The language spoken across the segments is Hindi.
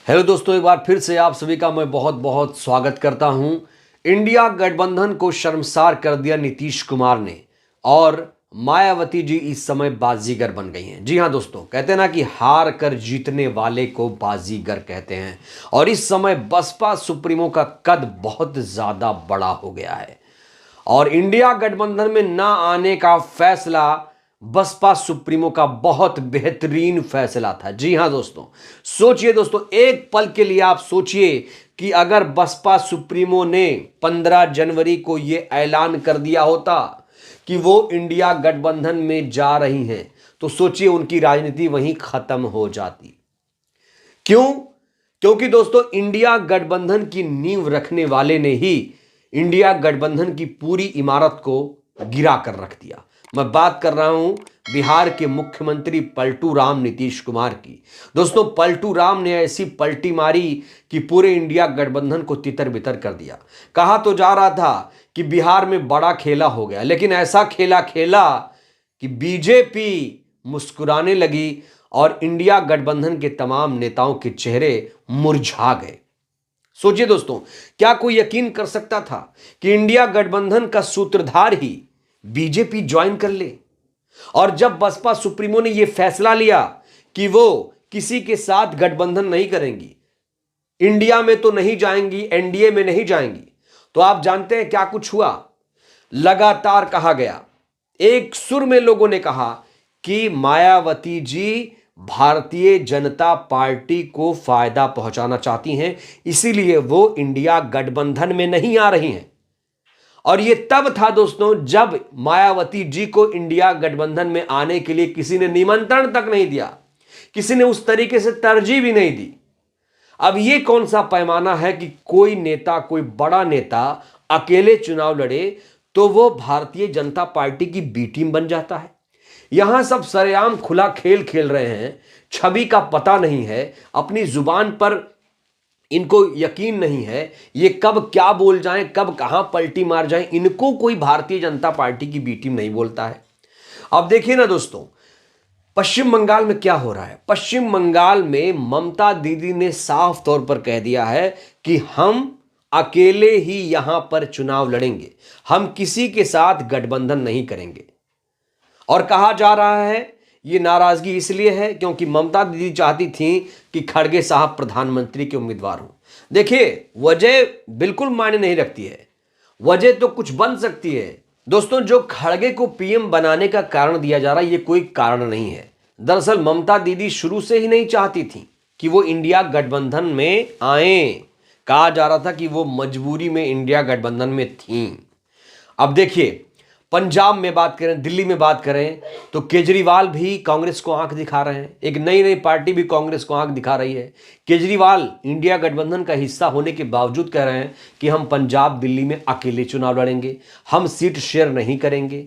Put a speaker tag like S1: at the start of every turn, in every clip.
S1: हेलो दोस्तों, एक बार फिर से आप सभी का मैं बहुत बहुत स्वागत करता हूं। इंडिया गठबंधन को शर्मसार कर दिया नीतीश कुमार ने और मायावती जी इस समय बाजीगर बन गई हैं। जी हां दोस्तों, कहते हैं ना कि हार कर जीतने वाले को बाजीगर कहते हैं। और इस समय बसपा सुप्रीमो का कद बहुत ज्यादा बड़ा हो गया है और इंडिया गठबंधन में ना आने का फैसला बसपा सुप्रीमो का बहुत बेहतरीन फैसला था। जी हां दोस्तों, सोचिए दोस्तों, एक पल के लिए आप सोचिए कि अगर बसपा सुप्रीमो ने 15 जनवरी को यह ऐलान कर दिया होता कि वो इंडिया गठबंधन में जा रही हैं, तो सोचिए उनकी राजनीति वहीं खत्म हो जाती। क्यों? क्योंकि दोस्तों, इंडिया गठबंधन की नींव रखने वाले ने ही इंडिया गठबंधन की पूरी इमारत को गिरा कर रख दिया। मैं बात कर रहा हूं बिहार के मुख्यमंत्री पलटू राम नीतीश कुमार की। दोस्तों, पलटू राम ने ऐसी पलटी मारी कि पूरे इंडिया गठबंधन को तितर बितर कर दिया। कहा तो जा रहा था कि बिहार में बड़ा खेला हो गया, लेकिन ऐसा खेला खेला कि बीजेपी मुस्कुराने लगी और इंडिया गठबंधन के तमाम नेताओं के चेहरे मुरझा गए। सोचिए दोस्तों, क्या कोई यकीन कर सकता था कि इंडिया गठबंधन का सूत्रधार ही बीजेपी ज्वाइन कर ले? और जब बसपा सुप्रीमो ने यह फैसला लिया कि वो किसी के साथ गठबंधन नहीं करेंगी, इंडिया में तो नहीं जाएंगी, एनडीए में नहीं जाएंगी, तो आप जानते हैं क्या कुछ हुआ? लगातार कहा गया, एक सुर में लोगों ने कहा कि मायावती जी भारतीय जनता पार्टी को फायदा पहुंचाना चाहती हैं, इसीलिए वो इंडिया गठबंधन में नहीं आ रही हैं। और यह तब था दोस्तों जब मायावती जी को इंडिया गठबंधन में आने के लिए किसी ने निमंत्रण तक नहीं दिया, किसी ने उस तरीके से तरजीह भी नहीं दी। अब यह कौन सा पैमाना है कि कोई नेता, कोई बड़ा नेता अकेले चुनाव लड़े तो वो भारतीय जनता पार्टी की बी टीम बन जाता है। यहां सब सरेआम खुला खेल खेल रहे हैं, छवि का पता नहीं है, अपनी जुबान पर इनको यकीन नहीं है, ये कब क्या बोल जाएं, कब कहां पलटी मार जाएं, इनको कोई भारतीय जनता पार्टी की बी टीम नहीं बोलता है। अब देखिए ना दोस्तों, पश्चिम बंगाल में क्या हो रहा है। पश्चिम बंगाल में ममता दीदी ने साफ तौर पर कह दिया है कि हम अकेले ही यहां पर चुनाव लड़ेंगे, हम किसी के साथ गठबंधन नहीं करेंगे। और कहा जा रहा है ये नाराजगी इसलिए है क्योंकि ममता दीदी चाहती थी कि खड़गे साहब प्रधानमंत्री के उम्मीदवार हों। देखिए, वजह बिल्कुल मायने नहीं रखती है, वजह तो कुछ बन सकती है। दोस्तों, जो खड़गे को पीएम बनाने का कारण दिया जा रहा है, ये कोई कारण नहीं है। दरअसल ममता दीदी शुरू से ही नहीं चाहती थी कि वो इंडिया गठबंधन में आए। कहा जा रहा था कि वो मजबूरी में इंडिया गठबंधन में थी। अब देखिए, पंजाब में बात करें, दिल्ली में बात करें, तो केजरीवाल भी कांग्रेस को आंख दिखा रहे हैं। एक नई नई पार्टी भी कांग्रेस को आंख दिखा रही है। केजरीवाल इंडिया गठबंधन का हिस्सा होने के बावजूद कह रहे हैं कि हम पंजाब दिल्ली में अकेले चुनाव लड़ेंगे, हम सीट शेयर नहीं करेंगे।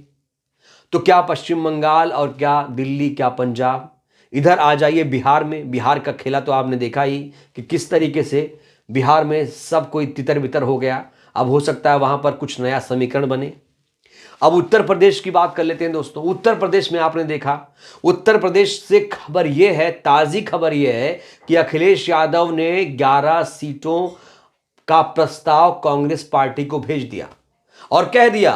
S1: तो क्या पश्चिम बंगाल और क्या दिल्ली, क्या पंजाब? इधर आ जाइए बिहार में। बिहार का खेला तो आपने देखा ही कि किस तरीके से बिहार में सब कोई तितर बितर हो गया। अब हो सकता है वहां पर कुछ नया समीकरण बने। अब उत्तर प्रदेश की बात कर लेते हैं दोस्तों। उत्तर प्रदेश में आपने देखा, उत्तर प्रदेश से खबर यह है, ताजी खबर यह है कि अखिलेश यादव ने 11 सीटों का प्रस्ताव कांग्रेस पार्टी को भेज दिया और कह दिया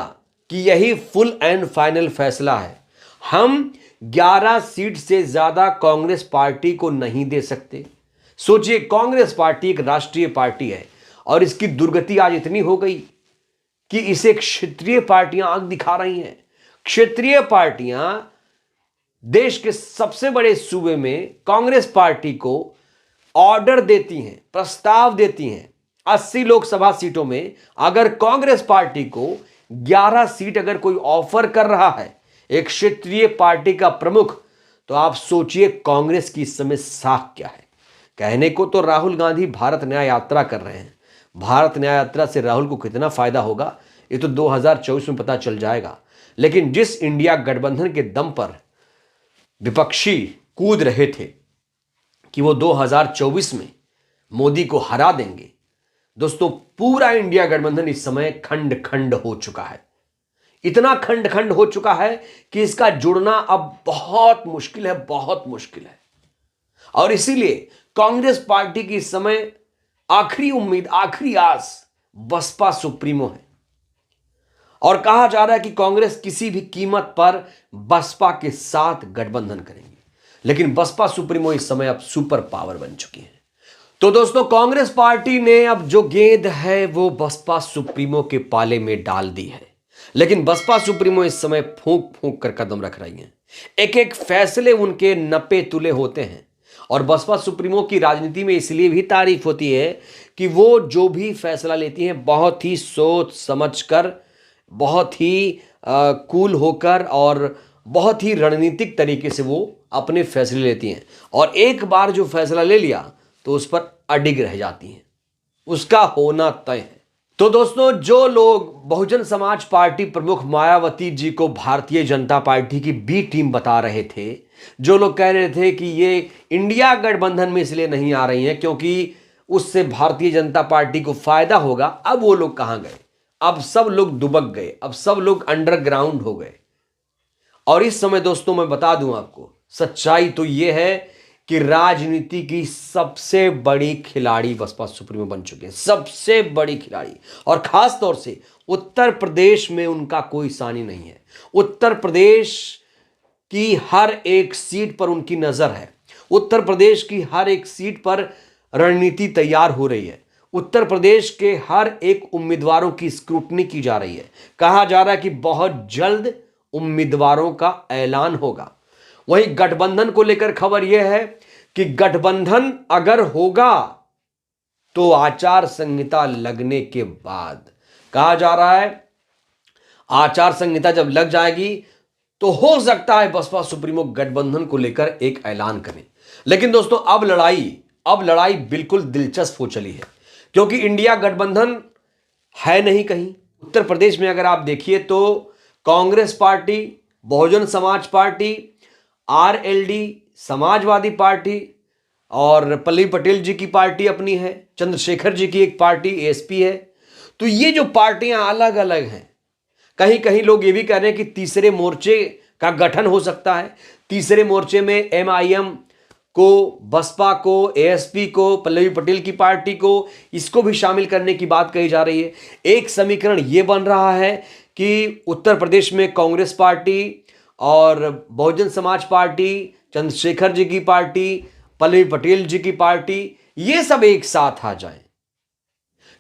S1: कि यही फुल एंड फाइनल फैसला है। हम 11 सीट से ज्यादा कांग्रेस पार्टी को नहीं दे सकते। सोचिए, कांग्रेस पार्टी एक राष्ट्रीय पार्टी है और इसकी दुर्गति आज इतनी हो गई कि इसे क्षेत्रीय पार्टियां आंख दिखा रही हैं। क्षेत्रीय पार्टियां देश के सबसे बड़े सूबे में कांग्रेस पार्टी को ऑर्डर देती हैं, प्रस्ताव देती हैं। 80 लोकसभा सीटों में अगर कांग्रेस पार्टी को 11 सीट अगर कोई ऑफर कर रहा है, एक क्षेत्रीय पार्टी का प्रमुख, तो आप सोचिए कांग्रेस की इस समय साख क्या है। कहने को तो राहुल गांधी भारत न्याय यात्रा कर रहे हैं, भारत न्याय यात्रा से राहुल को कितना फायदा होगा ये तो 2024 में पता चल जाएगा। लेकिन जिस इंडिया गठबंधन के दम पर विपक्षी कूद रहे थे कि वो 2024 में मोदी को हरा देंगे, दोस्तों पूरा इंडिया गठबंधन इस समय खंड खंड हो चुका है। इतना खंड खंड हो चुका है कि इसका जुड़ना अब बहुत मुश्किल है, बहुत मुश्किल है। और इसीलिए कांग्रेस पार्टी की इस समय आखिरी उम्मीद, आखिरी आस बसपा सुप्रीमो है। और कहा जा रहा है कि कांग्रेस किसी भी कीमत पर बसपा के साथ गठबंधन करेंगी। लेकिन बसपा सुप्रीमो इस समय अब सुपर पावर बन चुकी है। तो दोस्तों, कांग्रेस पार्टी ने अब जो गेंद है वो बसपा सुप्रीमो के पाले में डाल दी है। लेकिन बसपा सुप्रीमो इस समय फूंक फूंक कर कदम रख रही हैं। एक एक फैसले उनके नपे तुले होते हैं। और बसपा सुप्रीमो की राजनीति में इसलिए भी तारीफ होती है कि वो जो भी फैसला लेती हैं बहुत ही सोच समझकर, बहुत ही कूल होकर और बहुत ही रणनीतिक तरीके से वो अपने फैसले लेती हैं। और एक बार जो फैसला ले लिया तो उस पर अडिग रह जाती हैं, उसका होना तय है। तो दोस्तों, जो लोग बहुजन समाज पार्टी प्रमुख मायावती जी को भारतीय जनता पार्टी की बी टीम बता रहे थे, जो लोग कह रहे थे कि ये इंडिया गठबंधन में इसलिए नहीं आ रही हैं क्योंकि उससे भारतीय जनता पार्टी को फायदा होगा, अब वो लोग कहां गए? अब सब लोग दुबक गए, अब सब लोग अंडरग्राउंड हो गए। और इस समय दोस्तों मैं बता दूं आपको, सच्चाई तो यह है कि राजनीति की सबसे बड़ी खिलाड़ी बसपा सुप्रीमो बन चुके हैं, सबसे बड़ी खिलाड़ी। और खास तौर से उत्तर प्रदेश में उनका कोई सानी नहीं है। उत्तर प्रदेश की हर एक सीट पर उनकी नजर है। उत्तर प्रदेश की हर एक सीट पर रणनीति तैयार हो रही है। उत्तर प्रदेश के हर एक उम्मीदवारों की स्क्रूटनी की जा रही है। कहा जा रहा है कि बहुत जल्द उम्मीदवारों का ऐलान होगा। वहीं गठबंधन को लेकर खबर यह है कि गठबंधन अगर होगा तो आचार संहिता लगने के बाद, कहा जा रहा है आचार संहिता जब लग जाएगी तो हो सकता है बसपा सुप्रीमो गठबंधन को लेकर एक ऐलान करें। लेकिन दोस्तों, अब लड़ाई बिल्कुल दिलचस्प हो चली है क्योंकि इंडिया गठबंधन है नहीं कहीं। उत्तर प्रदेश में अगर आप देखिए तो Congress party, Bahujan Samaj party, RLD, Samajwadi party और पल्लवी पटेल जी की पार्टी अपनी है, चंद्रशेखर जी की एक पार्टी एएसपी है। तो ये जो पार्टियां अलग अलग हैं, कहीं कहीं लोग ये भी कह रहे हैं कि तीसरे मोर्चे का गठन हो सकता है। तीसरे मोर्चे में एमआईएम को, बसपा को, एएसपी को, पल्लवी पटेल की पार्टी को, इसको भी शामिल करने की बात कही जा रही है। एक समीकरण ये बन रहा है कि उत्तर प्रदेश में कांग्रेस पार्टी और बहुजन समाज पार्टी, चंद्रशेखर जी की पार्टी, पल्लवी पटेल जी की पार्टी, ये सब एक साथ आ जाएं।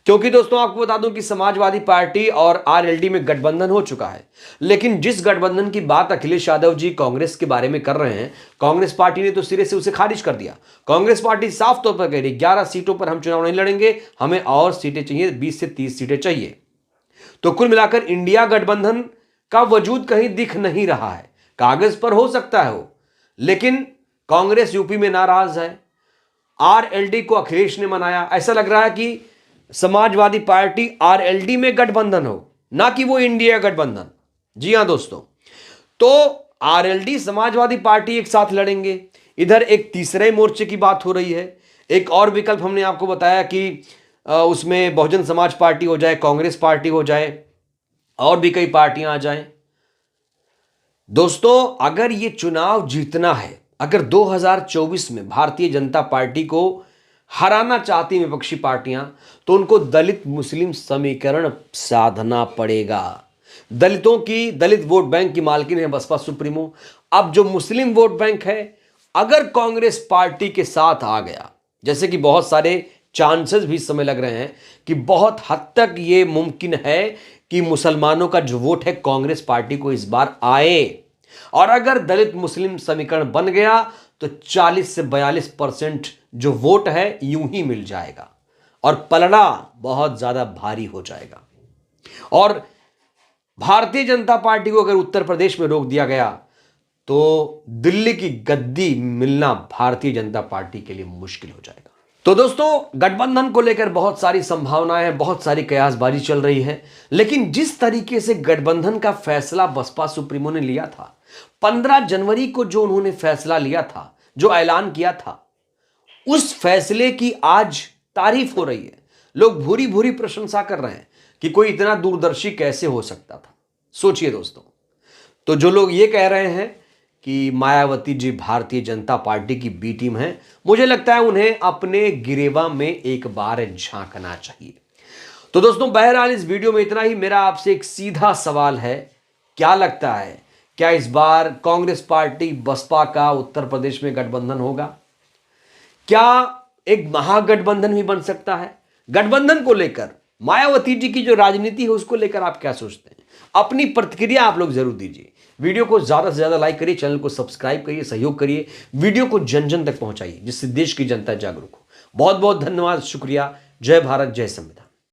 S1: क्योंकि दोस्तों आपको बता दूं कि समाजवादी पार्टी और आरएलडी में गठबंधन हो चुका है। लेकिन जिस गठबंधन की बात अखिलेश यादव जी कांग्रेस के बारे में कर रहे हैं, कांग्रेस पार्टी ने तो सिरे से उसे खारिज कर दिया। कांग्रेस पार्टी साफ तौर पर कह रही 11 सीटों पर हम चुनाव नहीं लड़ेंगे, हमें और सीटें चाहिए, 20 से 30 सीटें चाहिए। तो कुल मिलाकर इंडिया गठबंधन का वजूद कहीं दिख नहीं रहा है। कागज पर हो सकता है हो, लेकिन कांग्रेस यूपी में नाराज है। आरएलडी को अखिलेश ने मनाया। ऐसा लग रहा है कि समाजवादी पार्टी आरएलडी में गठबंधन हो, ना कि वो इंडिया गठबंधन। जी हां दोस्तों, तो आरएलडी समाजवादी पार्टी एक साथ लड़ेंगे। इधर एक तीसरे मोर्चे की बात हो रही है। एक और विकल्प हमने आपको बताया कि उसमें बहुजन समाज पार्टी हो जाए, कांग्रेस पार्टी हो जाए, और भी कई पार्टियां आ जाएं। दोस्तों, अगर ये चुनाव जीतना है, अगर 2024 में भारतीय जनता पार्टी को हराना चाहती विपक्षी पार्टियां, तो उनको दलित मुस्लिम समीकरण साधना पड़ेगा। दलित वोट बैंक की मालकिन है बसपा सुप्रीमो। अब जो मुस्लिम वोट बैंक है, अगर कांग्रेस पार्टी के साथ आ गया, जैसे कि बहुत सारे चांसेस भी इस समय लग रहे हैं कि बहुत हद तक ये मुमकिन है कि मुसलमानों का जो वोट है कांग्रेस पार्टी को इस बार आए। और अगर दलित मुस्लिम समीकरण बन गया तो 40 से 42% जो वोट है यूं ही मिल जाएगा और पलड़ा बहुत ज्यादा भारी हो जाएगा। और भारतीय जनता पार्टी को अगर उत्तर प्रदेश में रोक दिया गया तो दिल्ली की गद्दी मिलना भारतीय जनता पार्टी के लिए मुश्किल हो जाएगा। तो दोस्तों, गठबंधन को लेकर बहुत सारी संभावनाएं हैं, बहुत सारी कयासबाजी चल रही है। लेकिन जिस तरीके से गठबंधन का फैसला बसपा सुप्रीमो ने लिया था, 15 जनवरी को जो उन्होंने फैसला लिया था, जो ऐलान किया था, उस फैसले की आज तारीफ हो रही है। लोग भूरी भूरी प्रशंसा कर रहे हैं कि कोई इतना दूरदर्शी कैसे हो सकता था। सोचिए दोस्तों, तो जो लोग ये कह रहे हैं कि मायावती जी भारतीय जनता पार्टी की बी टीम है। मुझे लगता है उन्हें अपने गिरेवा में एक बार झांकना चाहिए। तो दोस्तों, बहरहाल इस वीडियो में इतना ही। मेरा आपसे एक सीधा सवाल है, क्या लगता है, क्या इस बार कांग्रेस पार्टी बसपा का उत्तर प्रदेश में गठबंधन होगा? क्या एक महागठबंधन भी बन सकता है? गठबंधन को लेकर मायावती जी की जो राजनीति है उसको लेकर आप क्या सोचते हैं? अपनी प्रतिक्रिया आप लोग जरूर दीजिए। वीडियो को ज्यादा से ज्यादा लाइक करिए, चैनल को सब्सक्राइब करिए, सहयोग करिए, वीडियो को जन जन तक पहुंचाइए जिससे देश की जनता जागरूक हो। बहुत बहुत धन्यवाद, शुक्रिया। जय भारत, जय संविधान।